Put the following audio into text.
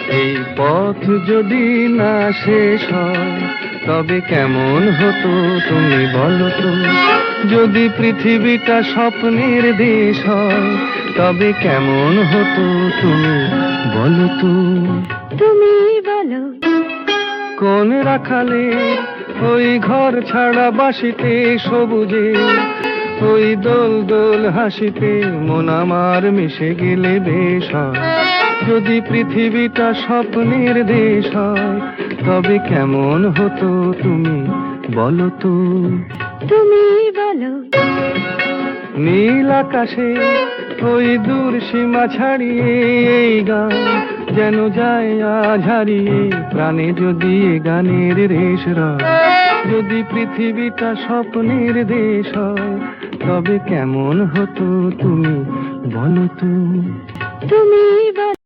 এই পথ যদি না শেষ হয় তবে কেমন হতো তুমি বলো তো? যদি পৃথিবীটা স্বপ্নের দেশ হয় তবে কেমন হতো তুমি বলো তো? তুমি বলো। কোন রাখালে ওই ঘর ছাড়া বাসিতে সবুজে, ওই দোল দোল হাসিতে মন আমার মিশে গেলে বেশ হয়। যদি পৃথিবীটা স্বপ্নের দেশ হয় তবে কেমন হতো তুমি বলো তো? তুমি বলো। নীল আকাশে ওই দূর সীমা ছাড়িয়ে এই গান যেন যায় আজ হারিয়ে, প্রাণে যদি এ গানের রেশ রয়। যদি পৃথিবীটা স্বপ্নের দেশ হয় তবে কেমন হতো তুমি বলো তো? তুমি বলো।